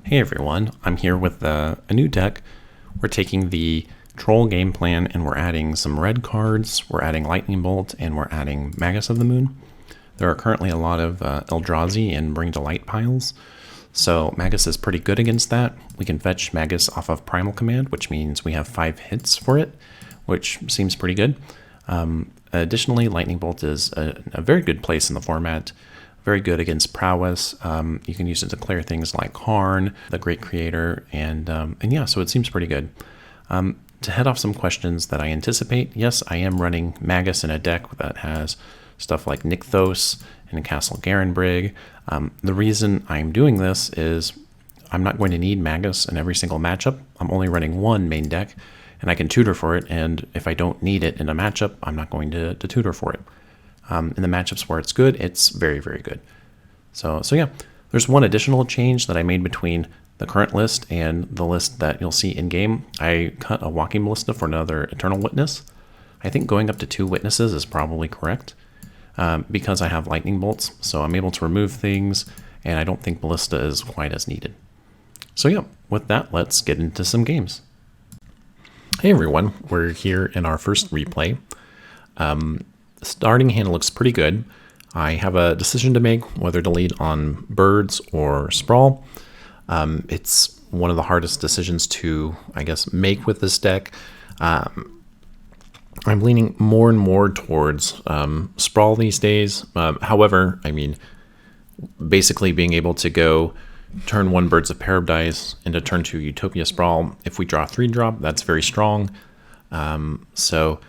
Hey everyone, I'm here with a new deck. We're taking the Troll game plan and we're adding some red cards, we're adding Lightning Bolt, and we're adding Magus of the Moon. There are currently a lot of Eldrazi and Bring to Light piles, so Magus is pretty good against that. We can fetch Magus off of Primal command, which means we have 5 hits for it, which seems pretty good. Additionally, Lightning Bolt is a very good place in the format. Very good against Prowess. You can use it to clear things like Karn, the Great Creator, and yeah, so it seems pretty good. To head off some questions that I anticipate, yes, I am running Magus in a deck that has stuff like Nykthos and Castle Garenbrig. The reason I'm doing this is I'm not going to need Magus in every single matchup. I'm only running one main deck, and I can tutor for it, and if I don't need it in a matchup, I'm not going to tutor for it. In the matchups where it's good, it's very, very good. So yeah, there's one additional change that I made between the current list and the list that you'll see in game. I cut a Walking Ballista for another Eternal Witness. I think going up to 2 witnesses is probably correct because I have Lightning Bolts, so I'm able to remove things, and I don't think Ballista is quite as needed. So yeah, with that, let's get into some games. Hey everyone, we're here in our first replay. Starting hand looks pretty good. I have a decision to make whether to lead on birds or sprawl. It's one of the hardest decisions to, I guess, make with this deck. I'm leaning more and more towards sprawl these days. However, I mean, basically being able to go turn 1 Birds of Paradise into turn 2 Utopia Sprawl. If we draw 3-drop, that's very strong. So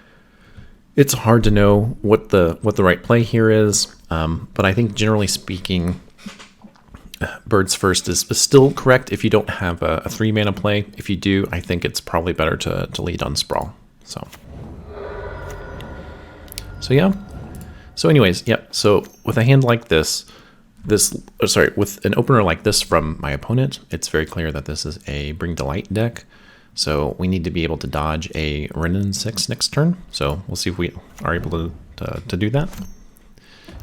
it's hard to know what the right play here is, but I think generally speaking, birds first is still correct if you don't have a 3-mana play. If you do, I think it's probably better to lead on sprawl. So yeah. So anyways, yeah. So with a hand like this, with an opener like this from my opponent, it's very clear that this is a Bring to Light deck. So we need to be able to dodge a Renin 6 next turn. So we'll see if we are able to do that.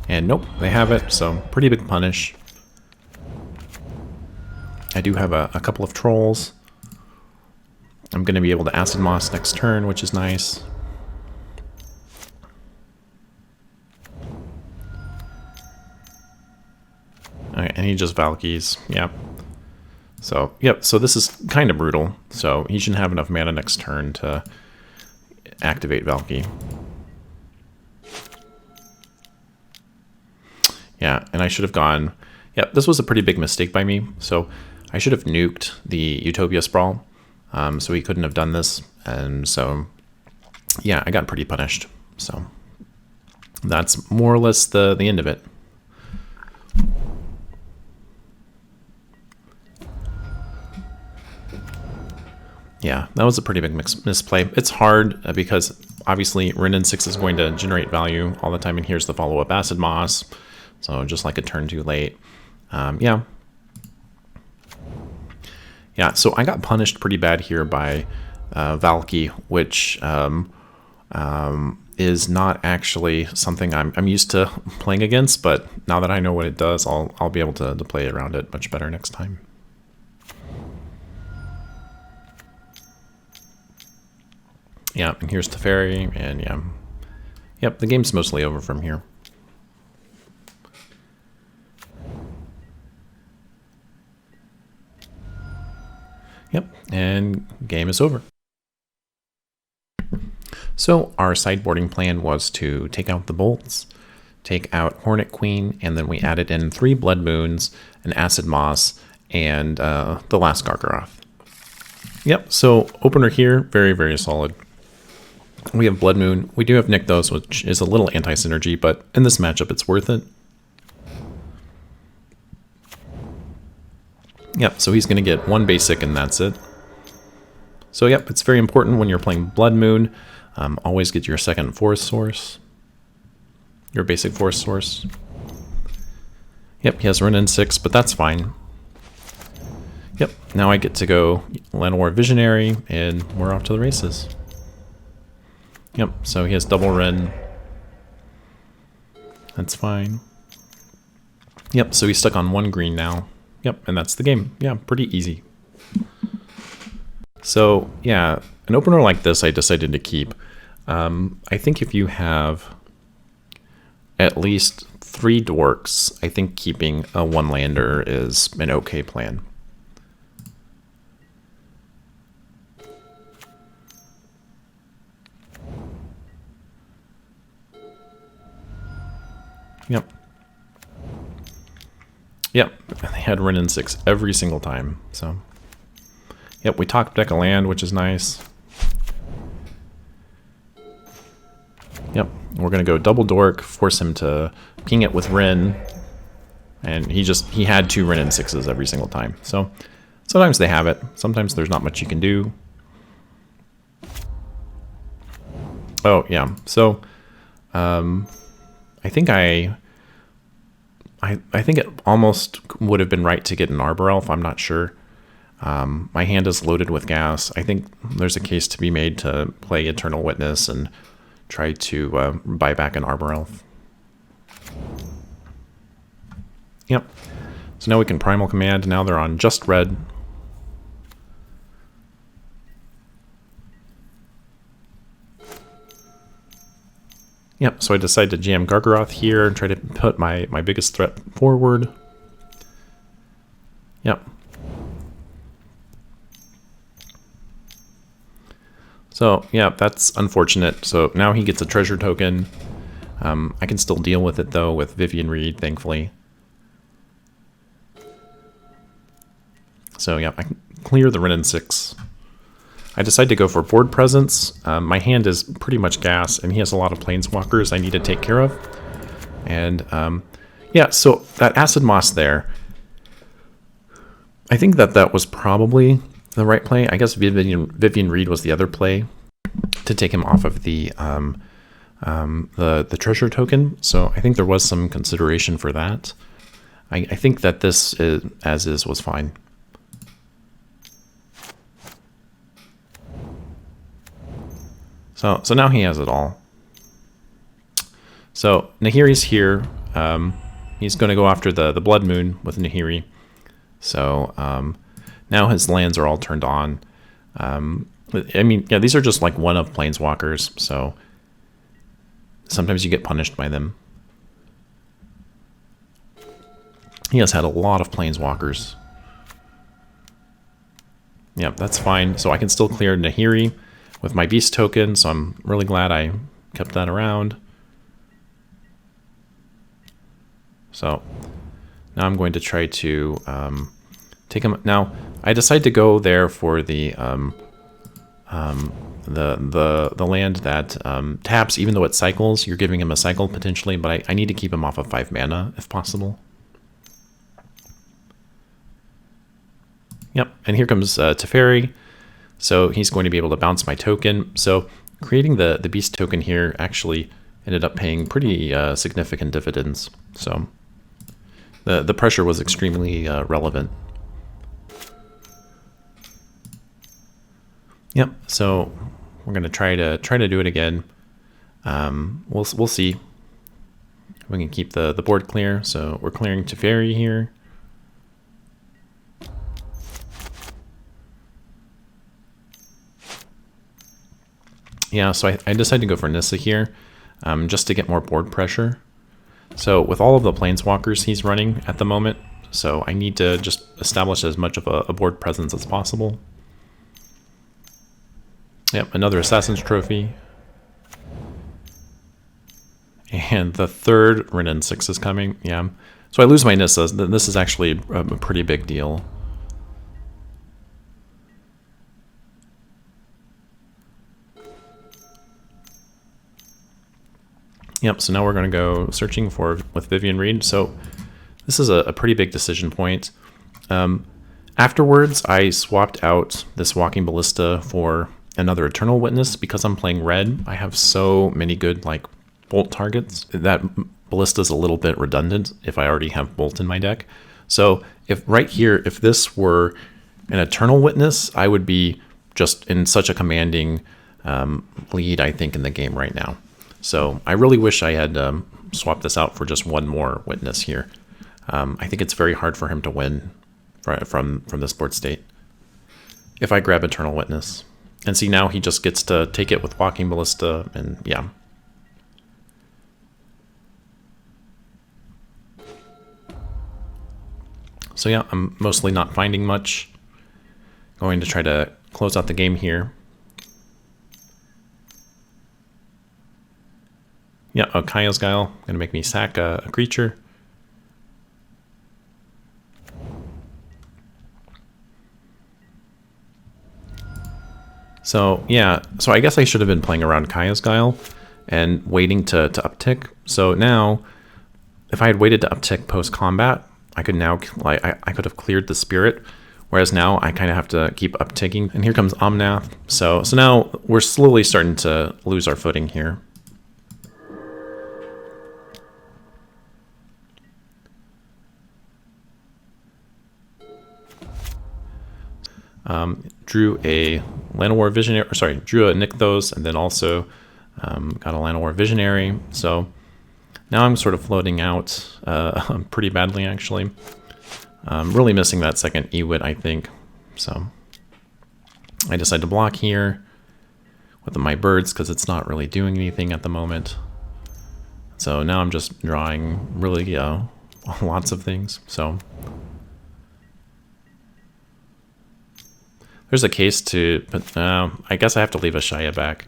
And nope, they have it. So pretty big punish. I do have a couple of trolls. I'm going to be able to Acid Moss next turn, which is nice. Alright, and he just Valkyries. Yeah. So, yep, so this is kind of brutal. So he shouldn't have enough mana next turn to activate Valky. Yeah, and I should have gone... Yep, this was a pretty big mistake by me. So I should have nuked the Utopia Sprawl. So he couldn't have done this. And so, yeah, I got pretty punished. So that's more or less the end of it. Yeah, that was a pretty big misplay. It's hard because obviously Renin 6 is going to generate value all the time, and here's the follow-up Acid Moss. So just like a turn too late. Yeah. Yeah, so I got punished pretty bad here by Valky, which is not actually something I'm used to playing against, but now that I know what it does, I'll be able to play around it much better next time. Yeah, and here's Teferi, and yeah. Yep, the game's mostly over from here. Yep, and game is over. So our sideboarding plan was to take out the bolts, take out Hornet Queen, and then we added in 3 Blood Moons, an Acid Moss, and the last Gargaroth. Yep, so opener here, very, very solid. We have Blood Moon. We do have Nykthos, which is a little anti-synergy, but in this matchup, it's worth it. Yep, so he's going to get 1 basic, and that's it. So yep, it's very important when you're playing Blood Moon. Always get your second forest source. Your basic forest source. Yep, he has Renin 6, but that's fine. Yep, now I get to go Llanowar Visionary, and we're off to the races. Yep, so he has double Ren. That's fine. Yep, so he's stuck on 1 green now. Yep, and that's the game. Yeah, pretty easy. So yeah, an opener like this I decided to keep. I think if you have at least 3 dorks, I think keeping a 1-lander is an okay plan. Yep. Yep, they had Wrenn and 6 every single time, so. Yep, we top deck a land, which is nice. Yep, we're gonna go double dork, force him to ping it with Wrenn, and he had 2 Wrenn and 6s every single time. So sometimes they have it, sometimes there's not much you can do. Oh yeah, so I think I think it almost would have been right to get an Arbor Elf. I'm not sure. My hand is loaded with gas. I think there's a case to be made to play Eternal Witness and try to buy back an Arbor Elf. Yep. So now we can Primal Command. Now they're on just red. Yep, so I decided to jam Gargaroth here and try to put my biggest threat forward. Yep. So, yeah, that's unfortunate. So now he gets a treasure token. I can still deal with it, though, with Vivian Reed, thankfully. So, yeah, I can clear the Wrenn and 6. I decided to go for board presence. My hand is pretty much gas, and he has a lot of planeswalkers I need to take care of. And yeah, so that Acid Moss there, I think that was probably the right play. I guess Vivian Reed was the other play to take him off of the treasure token. So I think there was some consideration for that. I think that this as is was fine. So now he has it all. So Nahiri's here. He's going to go after the Blood Moon with Nahiri. So now his lands are all turned on. I mean, yeah, these are just like one of planeswalkers. So sometimes you get punished by them. He has had a lot of planeswalkers. Yeah, that's fine. So I can still clear Nahiri with my beast token, so I'm really glad I kept that around. So now I'm going to try to take him. Now I decided to go there for the land that taps, even though it cycles. You're giving him a cycle potentially, but I need to keep him off of 5 mana if possible. Yep, and here comes Teferi. So he's going to be able to bounce my token. So creating the beast token here actually ended up paying pretty significant dividends. So the pressure was extremely relevant. Yep. So we're going to try to do it again. We'll see if we can keep the board clear. So we're clearing Teferi here. Yeah, so I decided to go for Nissa here, just to get more board pressure. So with all of the planeswalkers he's running at the moment, so I need to just establish as much of a board presence as possible. Yep, another Assassin's Trophy. And the third Wrenn and 6 is coming, yeah. So I lose my Nissa. This is actually a pretty big deal. Yep, so now we're going to go searching with Vivian Reed. So this is a pretty big decision point. Afterwards, I swapped out this Walking Ballista for another Eternal Witness because I'm playing red. I have so many good like bolt targets. That Ballista is a little bit redundant if I already have bolt in my deck. So if right here, if this were an Eternal Witness, I would be just in such a commanding lead, I think, in the game right now. So I really wish I had swapped this out for just one more Witness here. I think it's very hard for him to win from this board state. If I grab Eternal Witness. And see, now he just gets to take it with Walking Ballista, and yeah. So yeah, I'm mostly not finding much. Going to try to close out the game here. Yeah, Kaya's Guile, gonna make me sack a creature. So yeah, so I guess I should have been playing around Kaya's Guile and waiting to uptick. So now, if I had waited to uptick post-combat, I could now, like, I could have cleared the Spirit, whereas now I kind of have to keep upticking. And here comes Omnath. So now we're slowly starting to lose our footing here. Drew a Llanowar Visionary, or sorry, drew a Nykthos, and then also got a Llanowar Visionary. So now I'm sort of floating out pretty badly, actually. Really missing that second Ewit, I think. So I decide to block here with my birds because it's not really doing anything at the moment. So now I'm just drawing really lots of things. So there's a case to, but I guess I have to leave a Shaya back.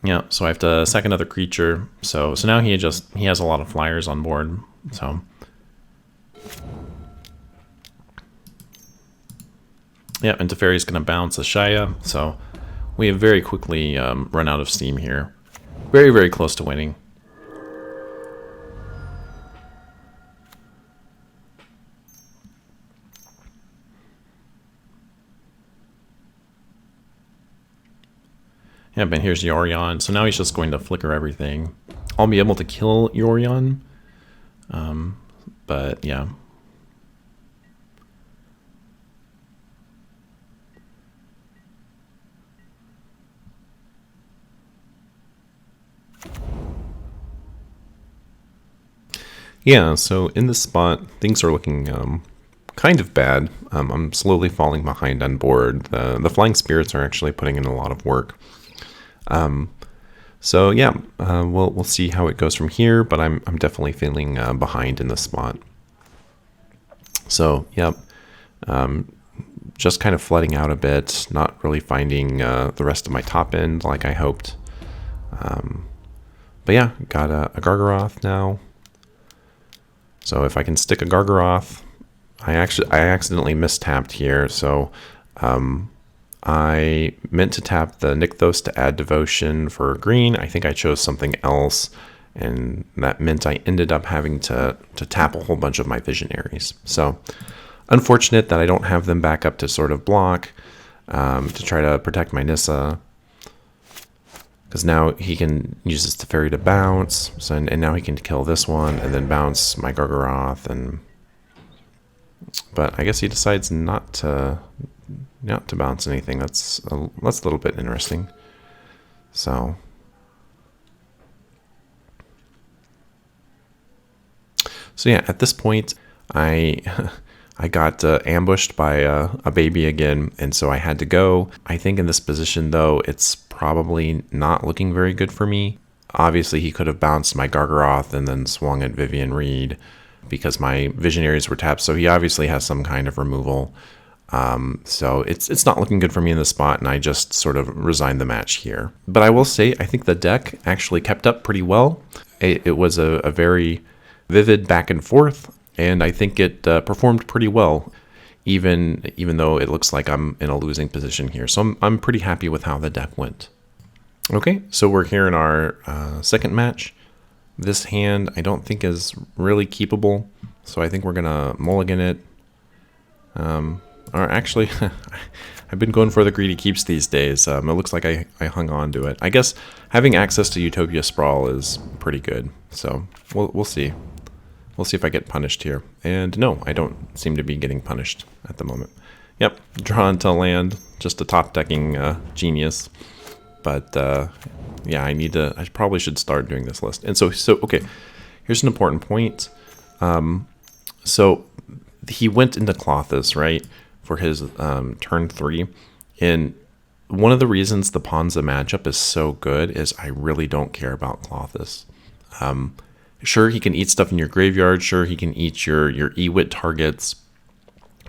Yeah, so I have to sack another creature. So now he has a lot of flyers on board. So yeah, and Teferi's gonna bounce a Shaya. So we have very quickly run out of steam here. Very, very close to winning. Yeah, but here's Yorion. So now he's just going to flicker everything. I'll be able to kill Yorion. But yeah. Yeah, so in this spot, things are looking kind of bad. I'm slowly falling behind on board. The Flying Spirits are actually putting in a lot of work. So yeah, we'll see how it goes from here, but I'm definitely feeling behind in this spot. So yeah, just kind of flooding out a bit, not really finding the rest of my top end like I hoped. But yeah, got a Gargaroth now. So if I can stick a Gargaroth, I accidentally mistapped here, so I meant to tap the Nykthos to add Devotion for green. I think I chose something else, and that meant I ended up having to tap a whole bunch of my Visionaries. So unfortunate that I don't have them back up to sort of block to try to protect my Nissa. Because now he can use this Teferi to bounce, so, and now he can kill this one and then bounce my Gargaroth. But I guess he decides not to bounce anything. That's a little bit interesting. So yeah, at this point, I got ambushed by a baby again, and so I had to go. I think in this position, though, it's probably not looking very good for me. Obviously, he could have bounced my Gargaroth and then swung at Vivian Reed because my Visionaries were tapped, so he obviously has some kind of removal. So it's not looking good for me in this spot, and I just sort of resigned the match here. But I will say, I think the deck actually kept up pretty well. It was a very vivid back and forth, and I think it performed pretty well, even though it looks like I'm in a losing position here. So I'm pretty happy with how the deck went. Okay, so we're here in our second match. This hand I don't think is really keepable, so I think we're gonna mulligan it. Or actually, I've been going for the greedy keeps these days. It looks like I hung on to it. I guess having access to Utopia Sprawl is pretty good. So we'll see. We'll see if I get punished here. And no, I don't seem to be getting punished at the moment. Yep, draw into land. Just a top decking genius. But yeah, I probably should start doing this list. And so okay, here's an important point. So he went into Klothys, right, for his turn 3. And one of the reasons the Ponza matchup is so good is I really don't care about Klothys. Sure, he can eat stuff in your graveyard. Sure, he can eat your Ewit targets.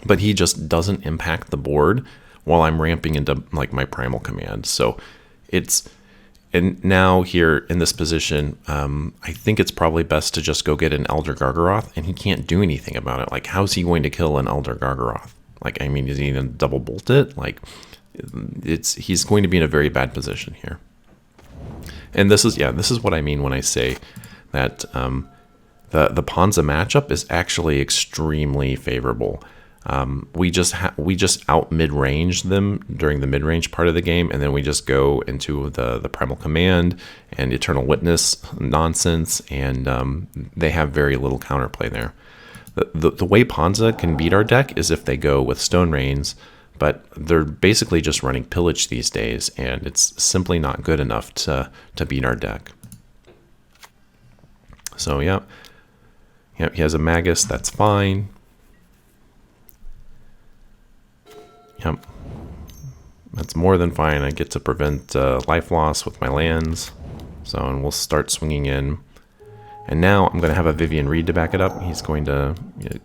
But he just doesn't impact the board while I'm ramping into like my Primal command. So and now here in this position, I think it's probably best to just go get an Elder Gargaroth, and he can't do anything about it. Like, how's he going to kill an Elder Gargaroth? Like, I mean, is he going to double bolt it? Like, he's going to be in a very bad position here. And this is what I mean when I say that the Ponza matchup is actually extremely favorable. We just out mid-range them during the mid-range part of the game, and then we just go into the Primal Command and Eternal Witness nonsense, and they have very little counterplay there. The way Ponza can beat our deck is if they go with Stone Rains, but they're basically just running Pillage these days, and it's simply not good enough to beat our deck. So yeah, he has a Magus, that's fine. Yep, that's more than fine. I get to prevent life loss with my lands. So, and we'll start swinging in. And now I'm going to have a Vivian Reed to back it up. He's going to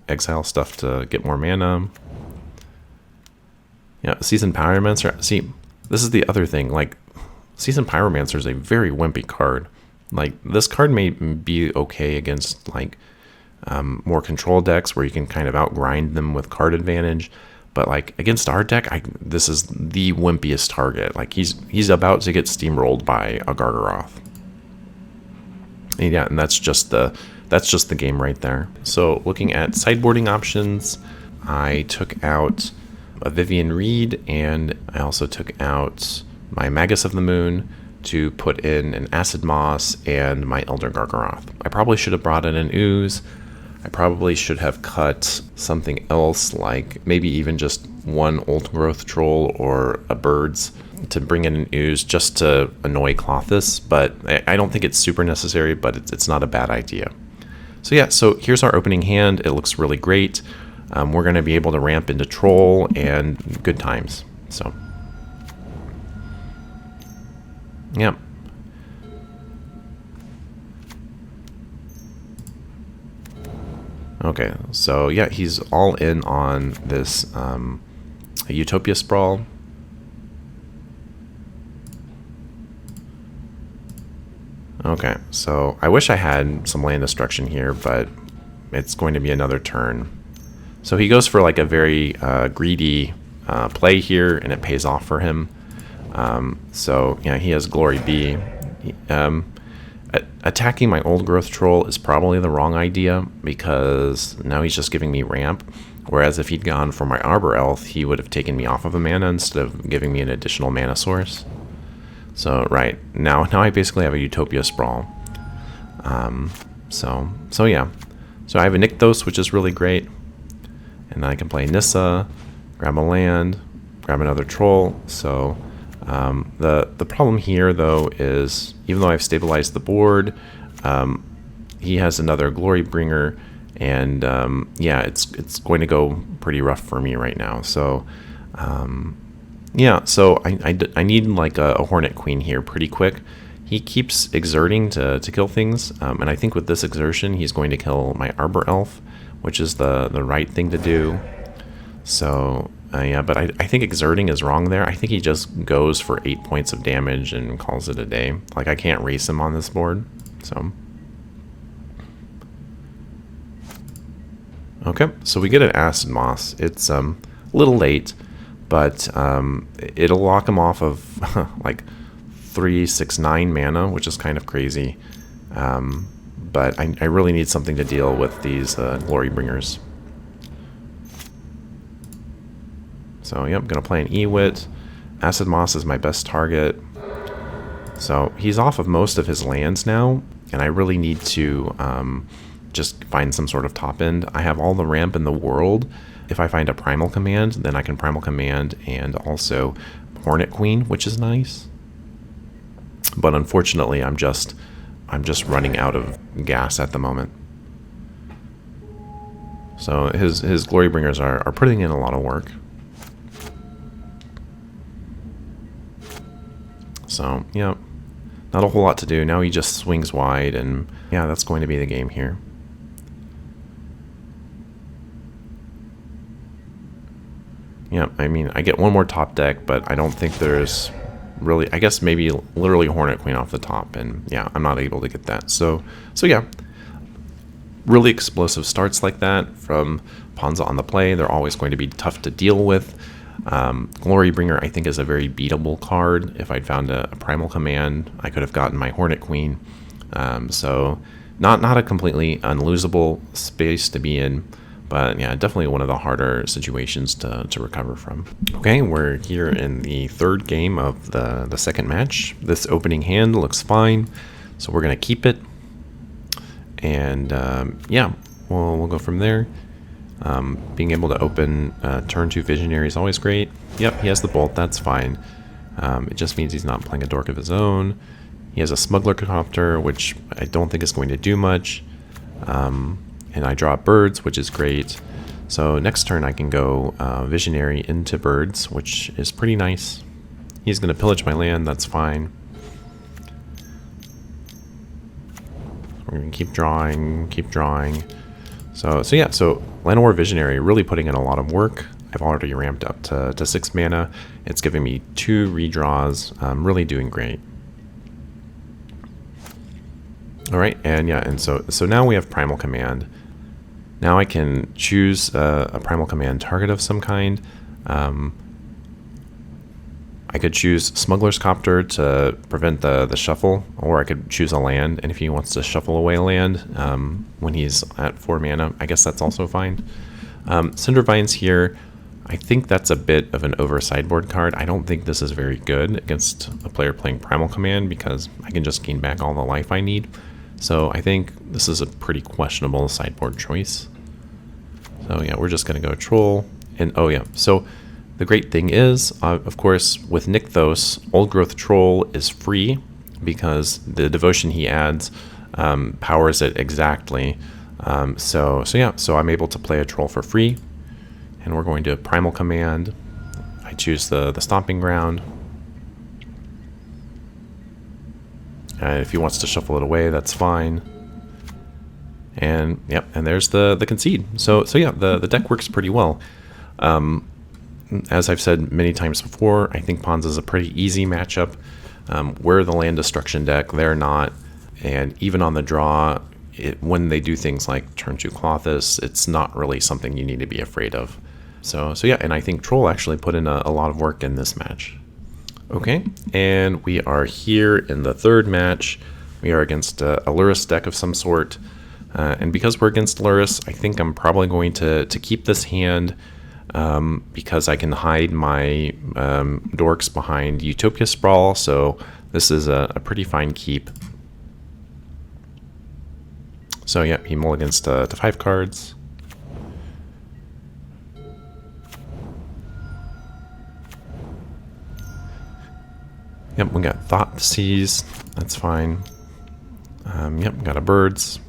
exile stuff to get more mana. Yeah, Seasoned Pyromancer. See, this is the other thing. Like, Seasoned Pyromancer is a very wimpy card. Like, this card may be okay against, like, more control decks where you can kind of outgrind them with card advantage. But like against our deck, this is the wimpiest target. Like he's about to get steamrolled by a Gargaroth. And yeah, and that's just the game right there. So looking at sideboarding options, I took out a Vivian Reed, and I also took out my Magus of the Moon to put in an Acid Moss and my Elder Gargaroth. I probably should have brought in an Ooze. I probably should have cut something else, like maybe even just one Old Growth Troll or a Birds to bring in an Ooze just to annoy Klothys, but I don't think it's super necessary, but it's not a bad idea. So yeah, so here's our opening hand. It looks really great. We're going to be able to ramp into Troll and good times. So yeah. Okay, so yeah, he's all in on this Utopia Sprawl. Okay, so I wish I had some land destruction here, but it's going to be another turn. So he goes for like a very greedy play here, and it pays off for him. So yeah, he has Glory B. Attacking my Old Growth Troll is probably the wrong idea, because now he's just giving me ramp, whereas if he'd gone for my Arbor Elf, he would have taken me off of a mana instead of giving me an additional mana source. So right, now I basically have a Utopia Sprawl. So yeah. So I have a Nykthos, which is really great, and I can play Nissa, grab a land, grab another Troll. So the problem here, though, is even though I've stabilized the board, he has another Glory Bringer, and yeah, it's going to go pretty rough for me right now. So yeah, so I need like a Hornet Queen here pretty quick. He keeps exerting to kill things, and I think with this exertion, he's going to kill my Arbor Elf, which is the right thing to do. So yeah, but I think exerting is wrong there. I think he just goes for 8 points of damage and calls it a day. Like, I can't race him on this board. So okay, so we get an Acid Moss. It's a little late, but it'll lock him off of like 3, 6, 9 mana, which is kind of crazy. But I really need something to deal with these Glory Bringers. So yeah, I'm going to play an Ewit. Acid Moss is my best target. So he's off of most of his lands now, and I really need to just find some sort of top end. I have all the ramp in the world. If I find a Primal Command, then I can Primal Command and also Hornet Queen, which is nice. But unfortunately, I'm just running out of gas at the moment. So his Glory Bringers are putting in a lot of work. So, yeah, not a whole lot to do. Now he just swings wide, and yeah, that's going to be the game here. Yeah, I mean, I get one more top deck, but I don't think there's really, I guess maybe literally Hornet Queen off the top, and yeah, I'm not able to get that. So yeah, really explosive starts like that from Ponza on the play. They're always going to be tough to deal with. Glory Bringer, I think, is a very beatable card. If I'd found a Primal command, I could have gotten my Hornet Queen. So not a completely unlosable space to be in, but yeah, definitely one of the harder situations to recover from. Okay, we're here in the third game of the second match. This opening hand looks fine, so we're going to keep it. And yeah, we'll go from there. Being able to open turn 2 Visionary is always great. Yep, he has the Bolt, that's fine. It just means he's not playing a Dork of his own. He has a Smuggler Copter, which I don't think is going to do much. And I draw birds, which is great. So next turn I can go Visionary into birds, which is pretty nice. He's going to pillage my land, that's fine. We're going to keep drawing, keep drawing. So yeah, so Llanowar Visionary really putting in a lot of work. I've already ramped up to 6 mana. It's giving me 2 redraws. I'm really doing great. All right, and yeah, and so now we have Primal Command. Now I can choose a Primal Command target of some kind. I could choose Smuggler's Copter to prevent the shuffle, or I could choose a land, and if he wants to shuffle away a land when he's at 4 mana, I guess that's also fine. Cindervine's here. I think that's a bit of an over sideboard card. I don't think this is very good against a player playing Primal Command because I can just gain back all the life I need. So I think this is a pretty questionable sideboard choice. So yeah, we're just going to go Troll. And oh yeah, so the great thing is, of course, with Nykthos, Old Growth Troll is free because the devotion he adds powers it exactly. So yeah, so I'm able to play a Troll for free. And we're going to Primal Command. I choose the Stomping Ground. If he wants to shuffle it away, that's fine. And yep, and there's the concede. So yeah, the deck works pretty well. As I've said many times before, I think Ponza is a pretty easy matchup. We're the land destruction deck, they're not. And even on the draw, when they do things like turn 2 Klothys, it's not really something you need to be afraid of. So yeah, and I think Troll actually put in a lot of work in this match. Okay, and we are here in the third match. We are against a Lurrus deck of some sort. And because we're against Lurrus, I think I'm probably going to keep this hand because I can hide my dorks behind Utopia Sprawl, so this is a pretty fine keep. So yeah, he mulligans to 5 cards. Yep, we got Thoughtseize, that's fine. Yep, got a Birds.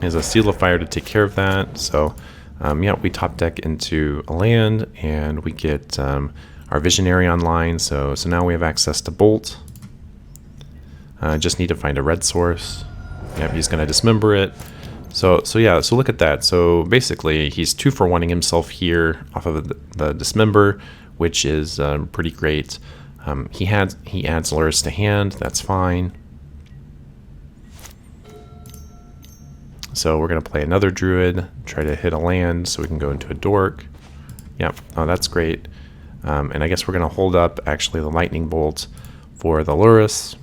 There's a Seal of Fire to take care of that. So yeah, we top deck into a land and we get our Visionary online. So now we have access to Bolt. Just need to find a red source. Yep, he's going to dismember it. So yeah, so look at that. So basically he's 2 for 1ing himself here off of the dismember, which is pretty great. He adds Lurrus to hand, that's fine. So we're going to play another Druid, try to hit a land so we can go into a Dork. Yep, oh that's great. And I guess we're going to hold up actually the Lightning Bolt for the Lurrus.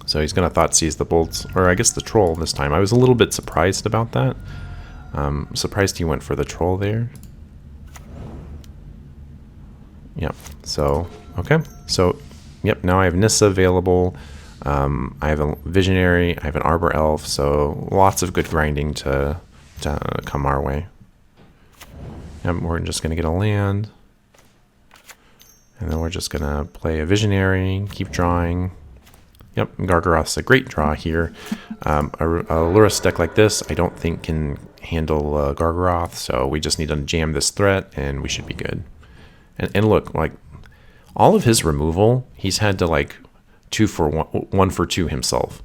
So he's going to Thoughtseize the Bolt, or I guess the Troll this time. I was a little bit surprised about that. Surprised he went for the Troll there. Yep, so, okay. So, yep, now I have Nissa available. I have a Visionary, I have an Arbor Elf, so lots of good grinding to come our way. Yep, we're just going to get a land. And then we're just going to play a Visionary, keep drawing. Yep, Gargaroth's a great draw here. A Lurrus deck like this, I don't think can handle Gargaroth, so we just need to jam this threat, and we should be good. And look, like, all of his removal, he's had to, like, 1 for 2 himself.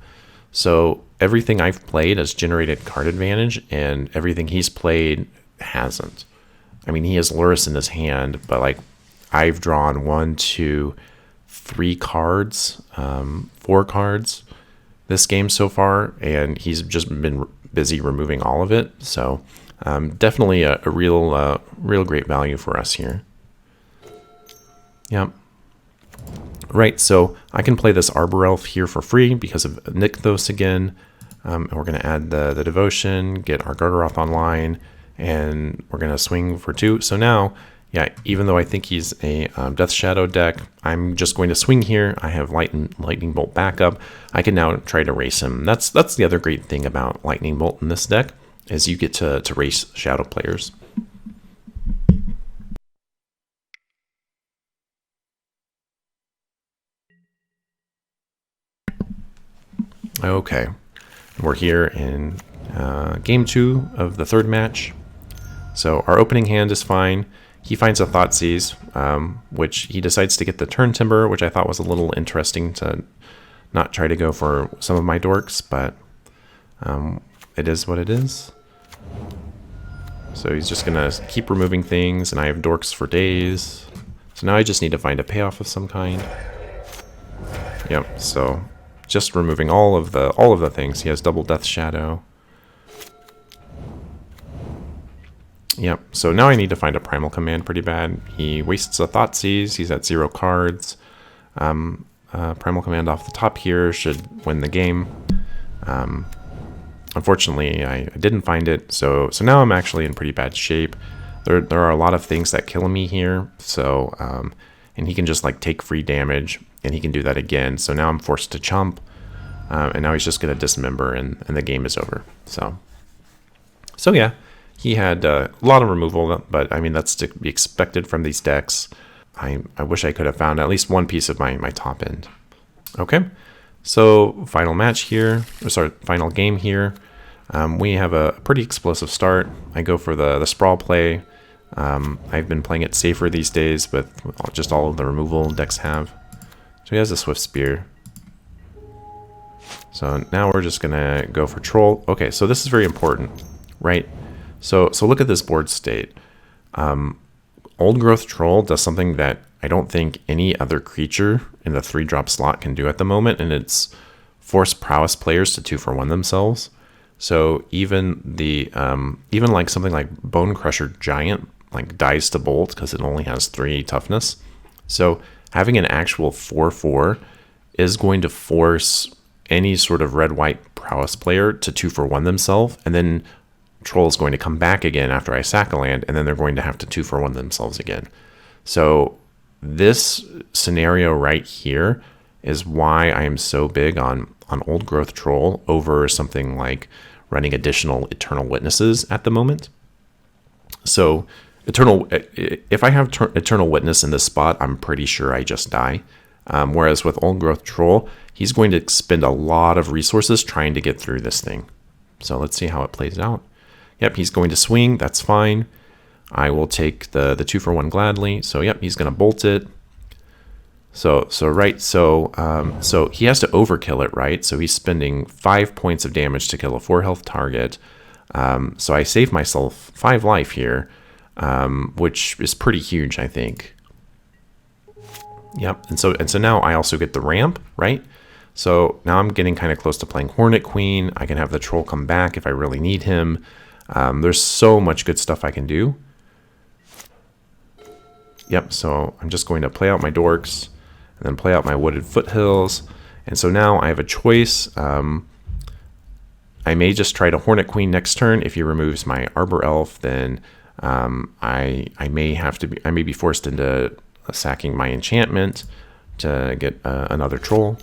So everything I've played has generated card advantage, and everything he's played hasn't. I mean, he has Lurrus in his hand, but, like, I've drawn 1, 2, 3 cards, 4 cards this game so far, and he's just been busy removing all of it. So definitely a real great value for us here. Yep. Right, so I can play this Arbor Elf here for free because of Nykthos again. And we're going to add the Devotion, get our Gargaroth online, and we're going to swing for 2. So now, yeah, even though I think he's a Death Shadow deck, I'm just going to swing here. I have Lightning Bolt backup. I can now try to race him. That's the other great thing about Lightning Bolt in this deck, is you get to race Shadow players. Okay, we're here in game 2 of the 3rd match. So our opening hand is fine. He finds a Thoughtseize, which he decides to get the Turn Timber, which I thought was a little interesting to not try to go for some of my dorks, but it is what it is. So he's just going to keep removing things, and I have dorks for days. So now I just need to find a payoff of some kind. Yep, so just removing all of the things. He has double Death Shadow. Yep, so now I need to find a Primal command pretty bad. He wastes a Thoughtseize, he's at 0 cards. Primal command off the top here should win the game. Unfortunately, I didn't find it, so now I'm actually in pretty bad shape. There are a lot of things that kill me here, so and he can just like take free damage, and he can do that again. So now I'm forced to chump, and now he's just going to dismember, and the game is over. So yeah. He had a lot of removal, but I mean, that's to be expected from these decks. I wish I could have found at least one piece of my top end. Okay, so final match here, or sorry, final game here. We have a pretty explosive start. I go for the sprawl play. I've been playing it safer these days with just all of the removal decks have. So he has a Swift Spear. So now we're just gonna go for Troll. Okay, so this is very important, right? So look at this board state. Old Growth Troll does something that I don't think any other creature in the 3-drop slot can do at the moment, and it's force Prowess players to 2-for-1 themselves. So even even like something like Bone Crusher Giant like dies to Bolt because it only has 3 toughness. So having an actual 4/4 is going to force any sort of red-white Prowess player to 2-for-1 themselves, and then Troll is going to come back again after I sack a land, and then they're going to have to 2-for-1 themselves again. So this scenario right here is why I am so big on Old Growth Troll over something like running additional Eternal Witnesses at the moment. So if I have Eternal Witness in this spot, I'm pretty sure I just die. Whereas with Old Growth Troll, he's going to spend a lot of resources trying to get through this thing. So let's see how it plays out. Yep, he's going to swing. That's fine. I will take the 2-for-1 gladly. So yep, he's going to bolt it. So he has to overkill it, right? So he's spending 5 points of damage to kill a 4 health target. So I save myself 5 life here, which is pretty huge, I think. Yep, and so now I also get the ramp, right? So now I'm getting kind of close to playing Hornet Queen. I can have the Troll come back if I really need him. There's so much good stuff I can do. Yep, so I'm just going to play out my dorks and then play out my Wooded Foothills. And so now I have a choice. I may just try to Hornet Queen next turn. If he removes my Arbor Elf, then I may be forced into sacking my enchantment to get another Troll.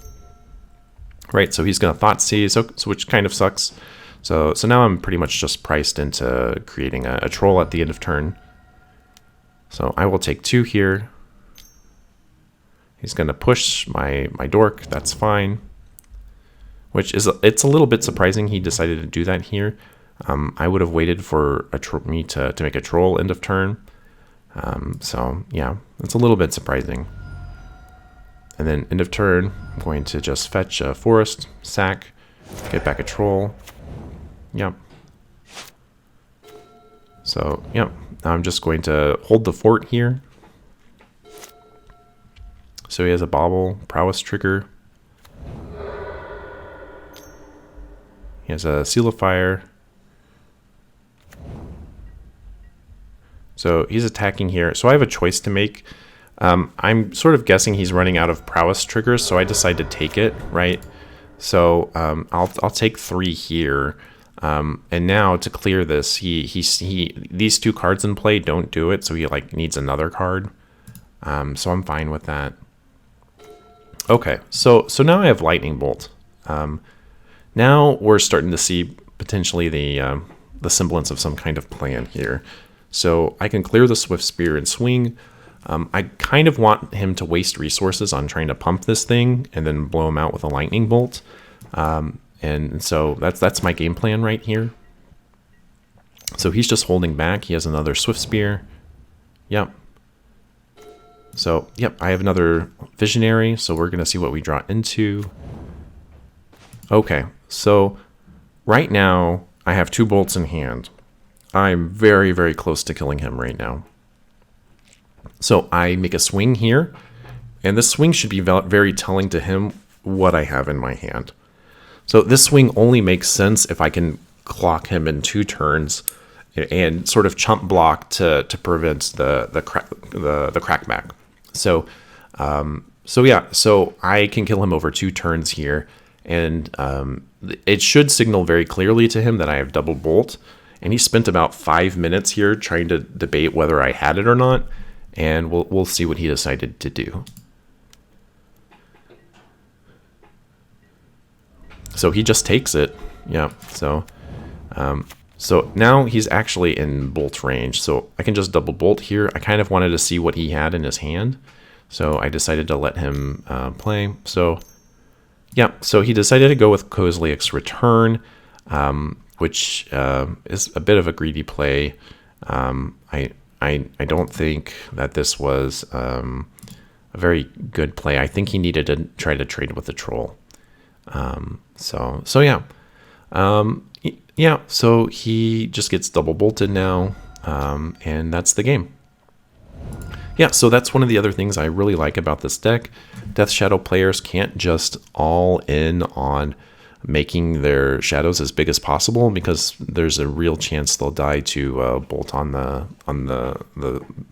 Right, so he's going to Thoughtseize, so which kind of sucks. So now I'm pretty much just priced into creating a Troll at the end of turn. So I will take 2 here. He's going to push my Dork, that's fine. which is it's a little bit surprising he decided to do that here. I would have waited for me to make a troll end of turn. So yeah, it's a little bit surprising. And then end of turn, I'm going to just fetch a forest, sack, get back a troll. Yep. So, yep, I'm just going to hold the fort here. So he has a bauble, prowess trigger. He has a seal of fire. So he's attacking here. So I have a choice to make. I'm sort of guessing he's running out of prowess triggers, so I decide to take it, right? So I'll take 3 here. And now to clear this, these 2 cards in play don't do it, so he like needs another card. So I'm fine with that. Okay, so now I have lightning bolt. Now we're starting to see potentially the semblance of some kind of plan here. So I can clear the Swift Spear and swing. I kind of want him to waste resources on trying to pump this thing and then blow him out with a lightning bolt. And so that's my game plan right here. So he's just holding back. He has another Swift Spear. Yep. So, yep, I have another Visionary. So we're going to see what we draw into. Okay, so right now I have 2 bolts in hand. I'm very, very close to killing him right now. So I make a swing here. And this swing should be very telling to him what I have in my hand. So this swing only makes sense if I can clock him in 2 turns and sort of chump block to prevent the crackback. So yeah, so I can kill him over 2 turns here, and it should signal very clearly to him that I have double bolt. And he spent about 5 minutes here trying to debate whether I had it or not, and we'll see what he decided to do. So he just takes it. Yeah. So now he's actually in bolt range. So I can just double bolt here. I kind of wanted to see what he had in his hand. So I decided to let him play. So yeah. So he decided to go with Koziliak's Return, which is a bit of a greedy play. I don't think that this was a very good play. I think he needed to try to trade with the troll. So yeah. Yeah, so he just gets double bolted now, and that's the game. Yeah, so that's one of the other things I really like about this deck. Death Shadow players can't just all in on making their shadows as big as possible, because there's a real chance they'll die to bolt on the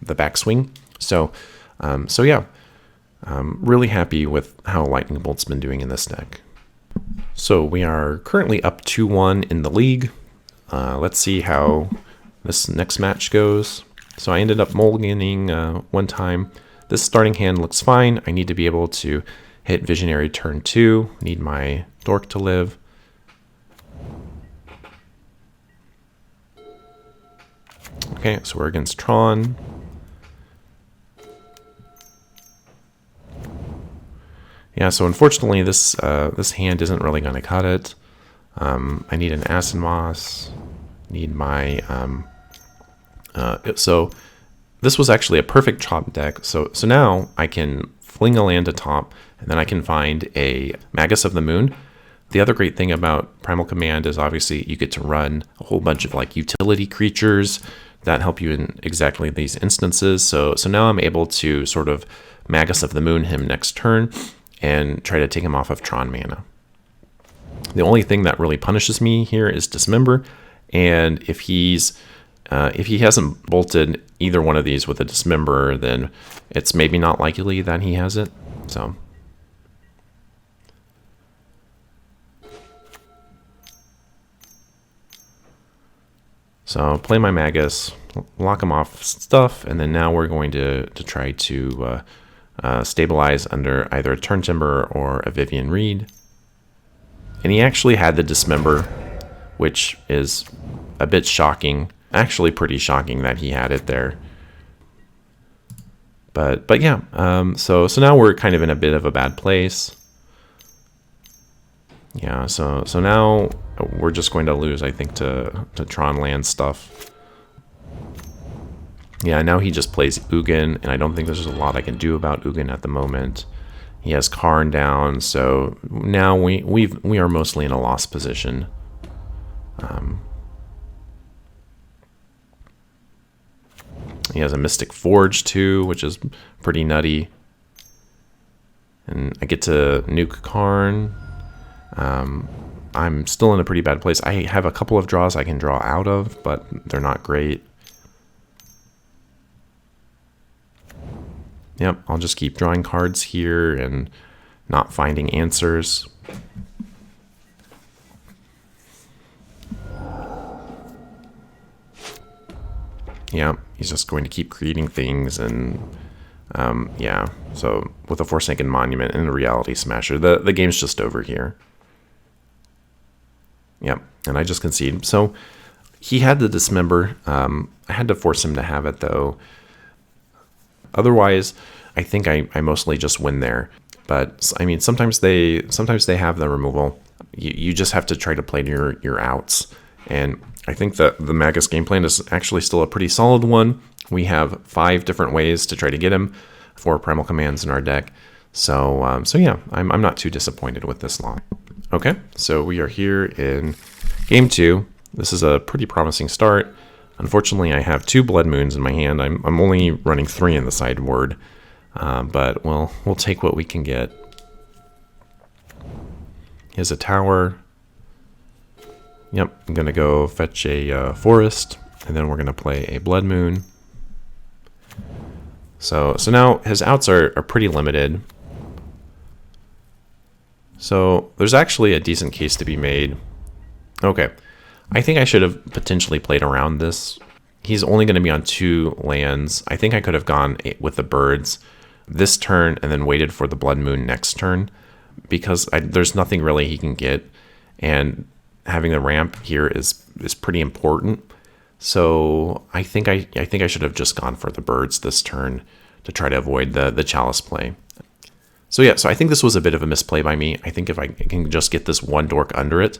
backswing. So yeah, I'm really happy with how Lightning Bolt's been doing in this deck. So we are currently up 2-1 in the league. Let's see how this next match goes. So I ended up mulliganing 1 time. This starting hand looks fine. I need to be able to hit Visionary turn 2. Need my Dork to live. Okay, so we're against Tron. Yeah, so unfortunately this this hand isn't really going to cut it. I need an Acid Moss. Need my so this was actually a perfect chop deck. So now I can fling a land to top, and then I can find a Magus of the Moon. The other great thing about Primal Command is obviously you get to run a whole bunch of like utility creatures that help you in exactly these instances. So now I'm able to sort of Magus of the Moon him next turn and try to take him off of Tron mana. The only thing that really punishes me here is Dismember, and if he hasn't bolted either one of these with a Dismember, then it's maybe not likely that he has it. So play my Magus, lock him off stuff, and then now we're going to try to stabilize under either a Turn Timber or a Vivian Reed. And he actually had the Dismember, which is a bit shocking. Actually pretty shocking that he had it there. But yeah, so now we're kind of in a bit of a bad place. Yeah, so now we're just going to lose, I think, to Tron land stuff. Yeah, now he just plays Ugin, and I don't think there's a lot I can do about Ugin at the moment. He has Karn down, so now we are mostly in a lost position. He has a Mystic Forge too, which is pretty nutty. And I get to nuke Karn. I'm still in a pretty bad place. I have a couple of draws I can draw out of, but they're not great. Yep, I'll just keep drawing cards here and not finding answers. Yeah, he's just going to keep creating things, and yeah. So with a Forsaken Monument and a Reality Smasher, the game's just over here. Yep, and I just concede. So he had the Dismember. I had to force him to have it, though. Otherwise, I think I mostly just win there. But I mean, sometimes they have the removal. You just have to try to play to your outs. And I think that the Magus game plan is actually still a pretty solid one. We have 5 different ways to try to get him, 4 Primal commands in our deck. So yeah, I'm not too disappointed with this line. Okay, so we are here in game 2. This is a pretty promising start. Unfortunately, I have 2 Blood Moons in my hand. I'm only running 3 in the sideboard, but we'll take what we can get. He has a tower. Yep, I'm going to go fetch a forest, and then we're going to play a Blood Moon. So now his outs are pretty limited. So there's actually a decent case to be made. Okay, I think I should have potentially played around this. He's only going to be on 2 lands. I think I could have gone with the birds this turn and then waited for the Blood Moon next turn, because there's nothing really he can get, and having the ramp here is pretty important. So I think I should have just gone for the birds this turn to try to avoid the Chalice play. So yeah, so I think this was a bit of a misplay by me. I think if I can just get this 1 dork under it,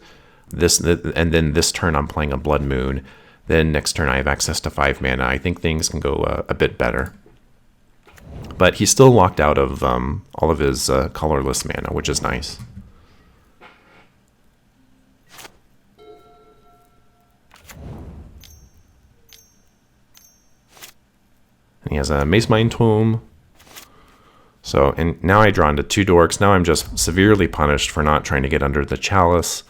and then this turn I'm playing a Blood Moon, then next turn I have access to 5 mana, I think things can go a bit better. But he's still locked out of all of his colorless mana, which is nice. And he has a Mace Mind Tome. So, and now I draw into 2 dorks. Now I'm just severely punished for not trying to get under the Chalice.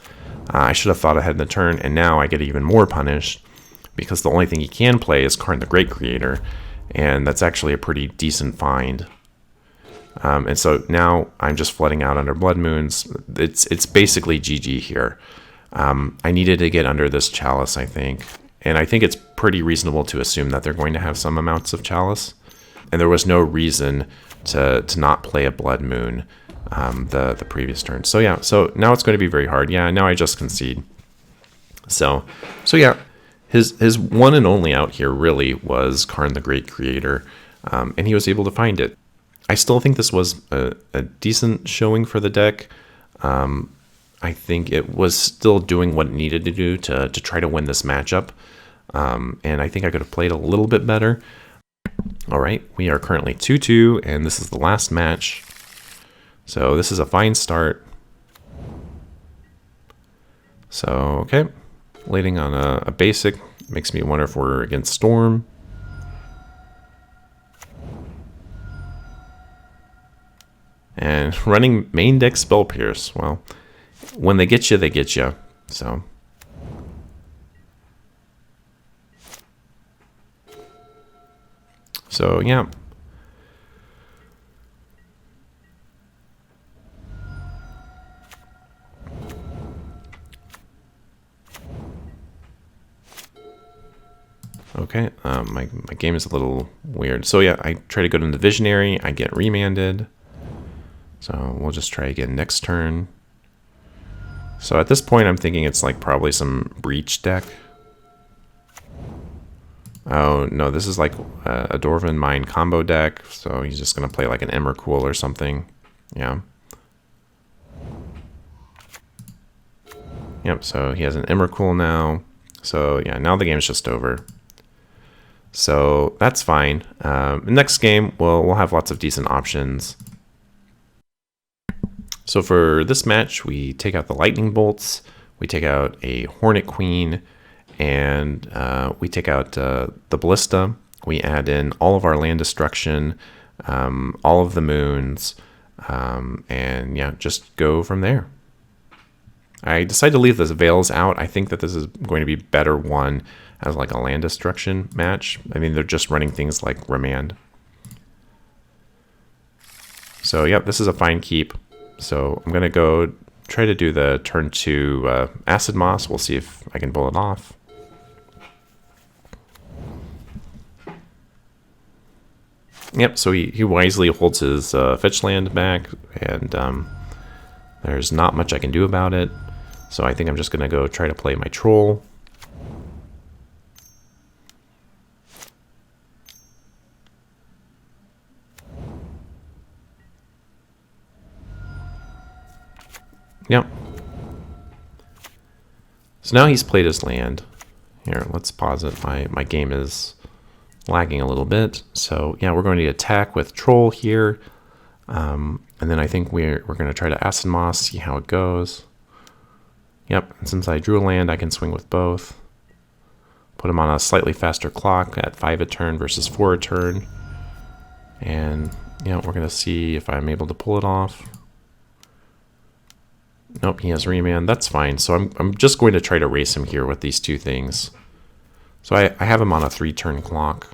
I should have thought ahead in the turn, and now I get even more punished because the only thing he can play is Karn the Great Creator, and that's actually a pretty decent find. And so now I'm just flooding out under Blood Moons. It's basically GG here. I needed to get under this Chalice, I think. And I think it's pretty reasonable to assume that they're going to have some amounts of Chalice. And there was no reason to not play a Blood Moon the previous turn. So yeah, so now it's going to be very hard. Yeah, now I just concede. So yeah, his one and only out here really was Karn the Great Creator, and he was able to find it. I still think this was a decent showing for the deck. I think it was still doing what it needed to do to try to win this matchup. And I think I could have played a little bit better. All right, we are currently 2-2, and this is the last match. So this is a fine start. So, okay, leading on a basic makes me wonder if we're against Storm. And running main deck Spell Pierce. Well, when they get you, they get you. So. So, yeah. Okay, my game is a little weird. So yeah, I try to go to the Visionary, I get remanded. So we'll just try again next turn. So at this point, I'm thinking it's like probably some Breach deck. Oh no, this is like a Dwarven Mine combo deck. So he's just gonna play like an Emrakul or something. Yeah. Yep, so he has an Emrakul now. So yeah, now the game's just over. So that's fine. Next game, we'll have lots of decent options. So for this match, we take out the Lightning Bolts, we take out a Hornet Queen, and we take out the Ballista. We add in all of our land destruction, all of the moons, and yeah, just go from there. I decided to leave the Veils out. I think that this is going to be better won as like a land destruction match. I mean, they're just running things like Remand. So yeah, this is a fine keep. So I'm going to go try to do the turn 2 Acid Moss. We'll see if I can pull it off. Yep, so he wisely holds his fetch land back, and there's not much I can do about it. So I think I'm just going to go try to play my Troll. Yep. So now he's played his land. Here, let's pause it. My game is lagging a little bit. So yeah, we're going to attack with Troll here. And then I think we're going to try to Acid Moss, see how it goes. Yep, and since I drew a land, I can swing with both. Put him on a slightly faster clock at 5 a turn versus 4 a turn. And yeah, we're going to see if I'm able to pull it off. Nope, he has Remand. That's fine. So I'm just going to try to race him here with these two things. So I have him on a 3-turn clock.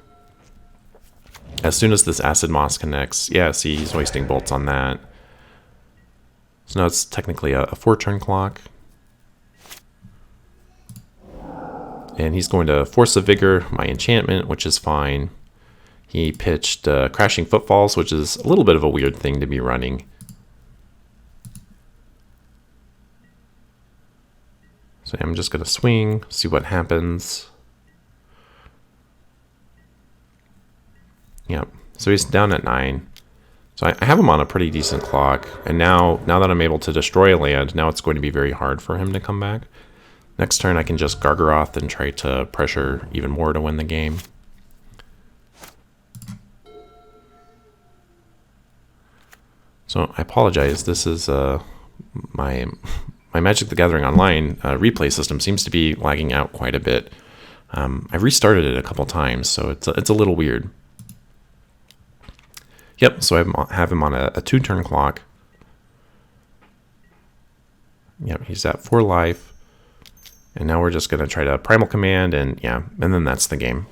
As soon as this Acid Moss connects, yeah, see, he's wasting bolts on that. So now it's technically a 4-turn clock. And he's going to Force of Vigor my enchantment, which is fine. He pitched Crashing Footfalls, which is a little bit of a weird thing to be running. So I'm just going to swing, see what happens. Yep, so he's down at 9. So I have him on a pretty decent clock. And now that I'm able to destroy a land, now it's going to be very hard for him to come back. Next turn I can just Gargaroth and try to pressure even more to win the game. So I apologize, this is my Magic the Gathering Online replay system seems to be lagging out quite a bit. I've restarted it a couple times, so it's a little weird. Yep, so I have him on a 2-turn clock. Yep, he's at 4 life. And now we're just going to try to Primal Command, and yeah, and then that's the game.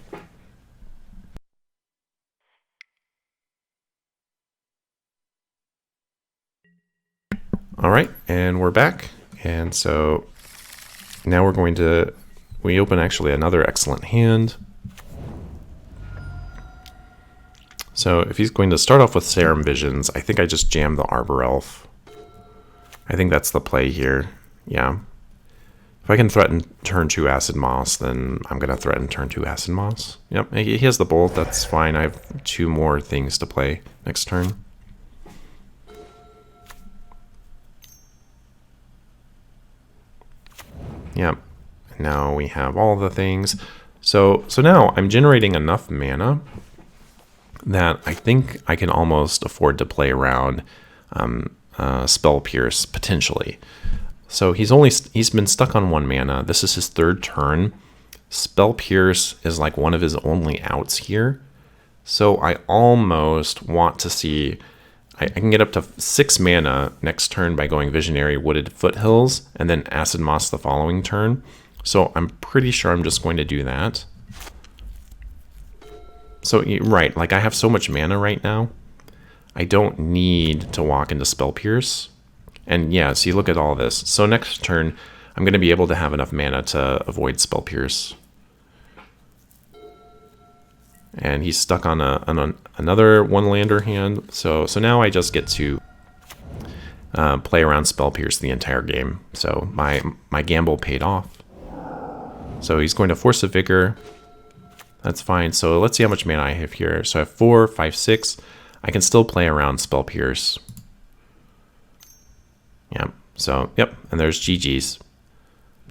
All right, and we're back. And so now we're going to, we open actually another excellent hand. So if he's going to start off with Serum Visions, I think I just jam the Arbor Elf. I think that's the play here. Yeah. If I can threaten turn 2 Acid Moss, then I'm going to threaten turn 2 Acid Moss. Yep, he has the Bolt, that's fine. I have 2 more things to play next turn. Yep, now we have all the things. So now I'm generating enough mana that I think I can almost afford to play around Spell Pierce, potentially. So he's been stuck on 1 mana. This is his 3rd turn. Spell Pierce is like one of his only outs here. So I almost want to see, I can get up to 6 mana next turn by going Visionary Wooded Foothills and then Acid Moss the following turn. So I'm pretty sure I'm just going to do that. So right, like I have so much mana right now. I don't need to walk into Spell Pierce. And yeah, see, look at all this. So next turn, I'm going to be able to have enough mana to avoid Spell Pierce. And he's stuck on another 1-lander hand. So now I just get to play around Spell Pierce the entire game. So my gamble paid off. So he's going to Force of Vigor. That's fine. So let's see how much mana I have here. So I have 4, 5, 6. I can still play around Spell Pierce. Yep. So, yep. And there's GG's.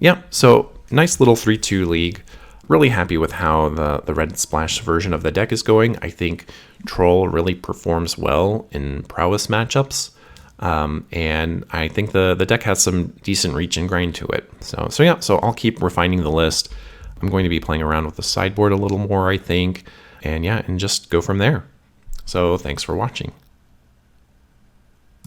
yeah, so nice little 3-2 league. Really happy with how the red splash version of the deck is going. I think Troll really performs well in Prowess matchups. And I think the deck has some decent reach and grind to it. So yeah, so I'll keep refining the list. I'm going to be playing around with the sideboard a little more, I think. And yeah, and just go from there. So thanks for watching.